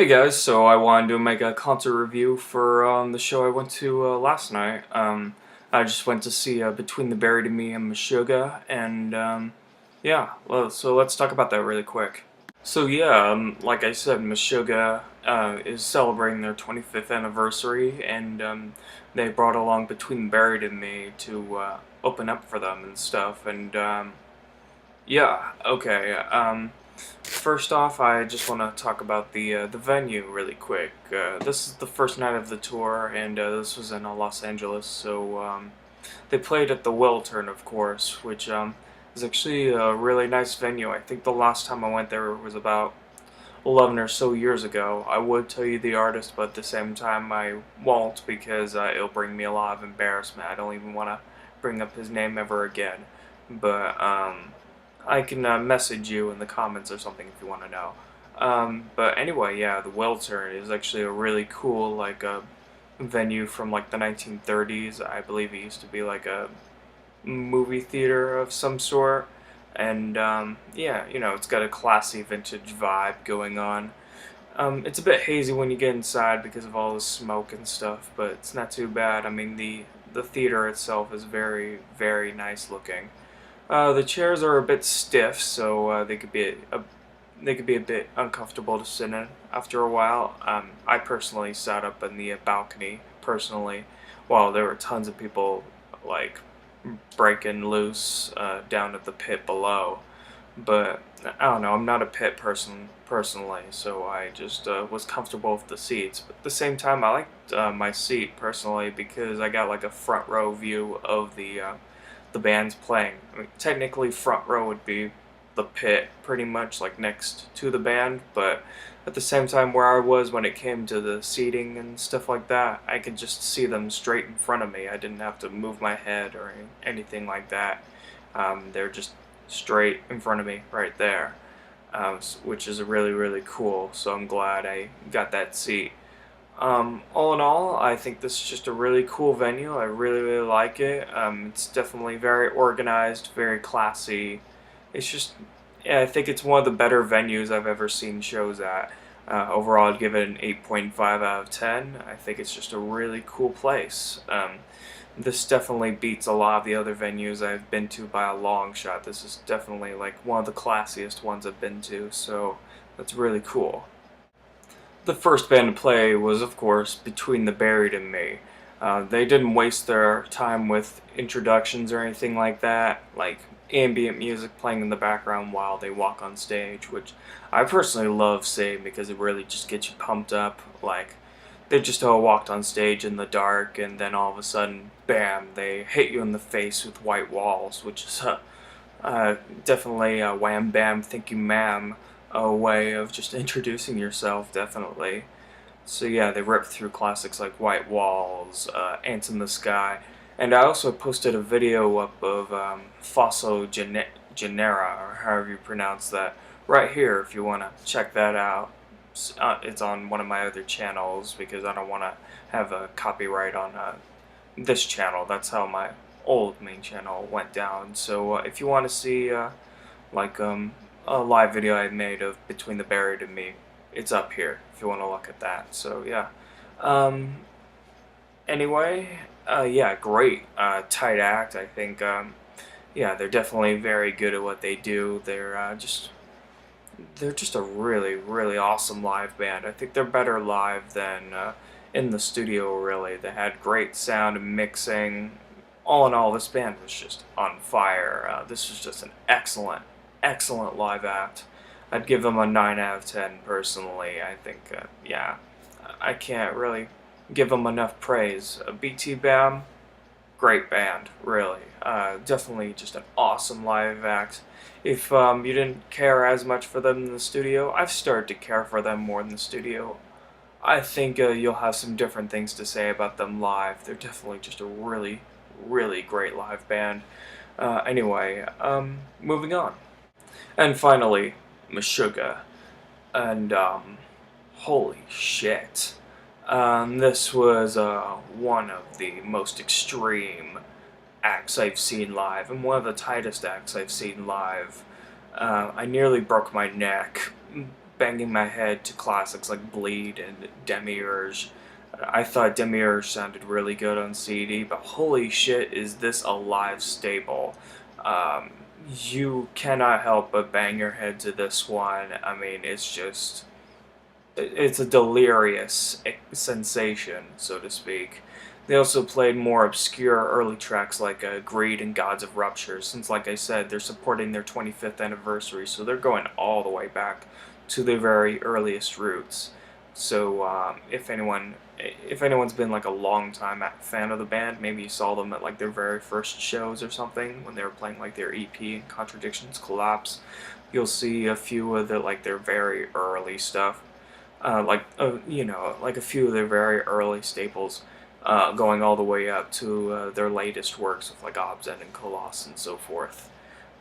Hey guys, so I wanted to make a concert review for the show I went to last night. I just went to see Between the Buried and Me and Meshuggah, and yeah, so let's talk about that really quick. So yeah, like I said, Meshuggah is celebrating their 25th anniversary, and they brought along Between the Buried and Me to open up for them and stuff, and yeah, okay. First off, I just want to talk about the venue really quick. This is the first night of the tour, and this was in Los Angeles. So they played at the Wiltern, of course, which is actually a really nice venue. I think the last time I went there was about 11 or so years ago. I would tell you the artist, but at the same time I won't because it'll bring me a lot of embarrassment. I don't even want to bring up his name ever again. But I can message you in the comments or something if you want to know. But anyway, yeah, the Weltern is actually a really cool venue from like the 1930s. I believe it used to be like a movie theater of some sort. And yeah, it's got a classy vintage vibe going on. It's a bit hazy when you get inside because of all the smoke and stuff, but it's not too bad. I mean, the theater itself is very, very nice looking. The chairs are a bit stiff, so they could be a bit uncomfortable to sit in after a while. I personally sat up in the balcony personally, while there were tons of people like breaking loose down at the pit below. But I don't know. I'm not a pit person personally, so I just was comfortable with the seats. But at the same time, I liked my seat personally because I got like a front row view of the band's playing. I mean, technically, front row would be the pit, pretty much like next to the band, but at the same time, where I was when it came to the seating and stuff like that, I could just see them straight in front of me. I didn't have to move my head or anything like that. They're just straight in front of me right there, which is really, really cool. So I'm glad I got that seat. All in all, I think this is just a really cool venue. I really, really like it. It's definitely very organized, very classy. It's just, yeah, I think it's one of the better venues I've ever seen shows at. Overall, I'd give it an 8.5 out of 10. I think it's just a really cool place. This definitely beats a lot of the other venues I've been to by a long shot. This is definitely like one of the classiest ones I've been to, so that's really cool. The first band to play was, of course, Between the Buried and Me. They didn't waste their time with introductions or anything like that, like ambient music playing in the background while they walk on stage, which I personally love seeing because it really just gets you pumped up. Like, they just all walked on stage in the dark, and then all of a sudden, bam, they hit you in the face with white walls, which is definitely a wham bam thank you ma'am a way of just introducing yourself, definitely. So yeah, they ripped through classics like White Walls, Ants in the Sky, and I also posted a video up of Genera, or however you pronounce that, right here if you want to check that out. It's on one of my other channels because I don't want to have a copyright on this channel. That's how my old main channel went down. So if you want to see like a live video I made of Between the Buried and Me, it's up here if you want to look at that. So yeah. Um, anyway, yeah, great, tight act. I think, yeah, they're definitely very good at what they do. They're just a really, really awesome live band. I think they're better live than in the studio. Really, they had great sound and mixing. All in all, this band was just on fire. This was just an excellent, excellent live act. I'd give them a 9 out of 10 personally. I think, yeah, I can't really give them enough praise. BTBAM, great band, really. Definitely just an awesome live act. If you didn't care as much for them in the studio, I've started to care for them more in the studio. I think you'll have some different things to say about them live. They're definitely just a really, really great live band. Anyway, moving on. And finally, Meshuggah. And, holy shit. This was one of the most extreme acts I've seen live, and one of the tightest acts I've seen live. I nearly broke my neck banging my head to classics like Bleed and Demiurge. I thought Demiurge sounded really good on CD, but holy shit, is this a live staple. Um, you cannot help but bang your head to this one. I mean, it's a delirious sensation, so to speak. They also played more obscure early tracks like Greed and Gods of Rupture, since, like I said, they're supporting their 25th anniversary, so they're going all the way back to their very earliest roots. So if anyone's been like a long time fan of the band, maybe you saw them at like their very first shows or something when they were playing like their EP and Contradictions Collapse, you'll see a few of their very early stuff, like a few of their very early staples, going all the way up to their latest works with like Obscene and Colossus and so forth.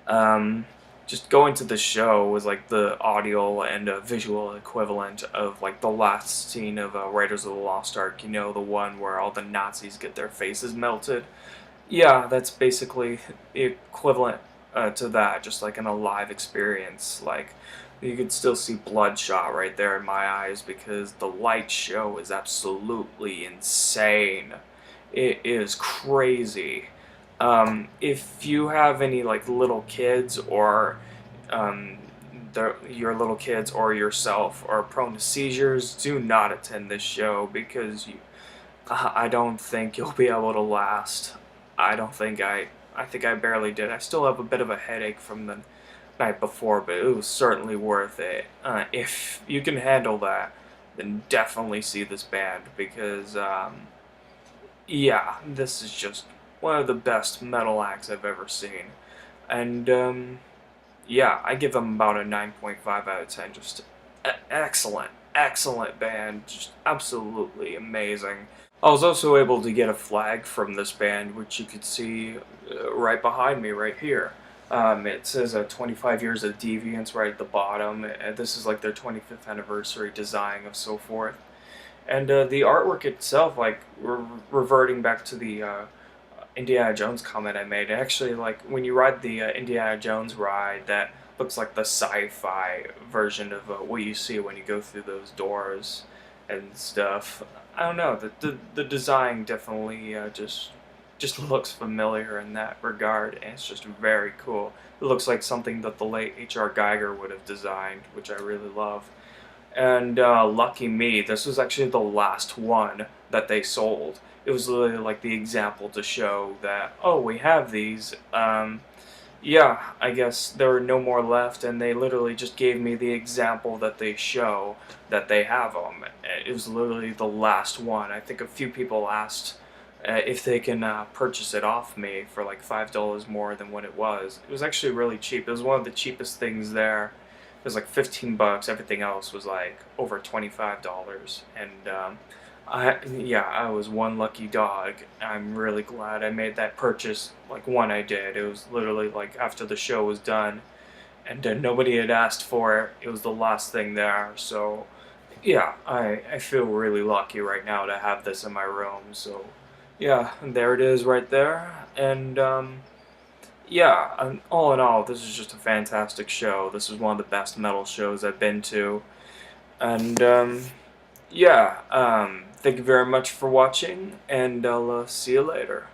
Um, just going to the show was like the audio and visual equivalent of like the last scene of Raiders of the Lost Ark. You know, the one where all the Nazis get their faces melted. Yeah, that's basically the equivalent to that, just like an alive experience. Like, you could still see bloodshot right there in my eyes because the light show is absolutely insane. It is crazy. If you have any like little kids or um, your little kids or yourself are prone to seizures, do not attend this show because I don't think you'll be able to last. I don't think I think I barely did. I still have a bit of a headache from the night before, but it was certainly worth it. If you can handle that, then definitely see this band because, yeah, this is just one of the best metal acts I've ever seen. And, yeah, I give them about a 9.5 out of 10. Just excellent, excellent band. Just absolutely amazing. I was also able to get a flag from this band, which you could see right behind me, right here. It says 25 years of deviance right at the bottom. This is like their 25th anniversary design of so forth. And the artwork itself, like reverting back to the Indiana Jones comment I made, actually, like when you ride the Indiana Jones ride, that looks like the sci-fi version of what you see when you go through those doors and stuff. I don't know. The design definitely just looks familiar in that regard, and it's just very cool. It looks like something that the late H.R. Geiger would have designed, which I really love. And lucky me, this was actually the last one that they sold. It was literally like the example to show that, oh, we have these. Yeah, I guess there were no more left, and they literally just gave me the example that they show that they have them. It was literally the last one. I think a few people asked if they can purchase it off me for like $5 more than what it was. It was actually really cheap. It was one of the cheapest things there. It was like 15 bucks. Everything else was like over $25. And I was one lucky dog. I'm really glad I made that purchase, like when I did. It was literally like after the show was done, and nobody had asked for it. It was the last thing there, so yeah, I feel really lucky right now to have this in my room. So yeah, there it is right there, and yeah, all in all, this is just a fantastic show. This is one of the best metal shows I've been to, and yeah, thank you very much for watching, and I'll see you later.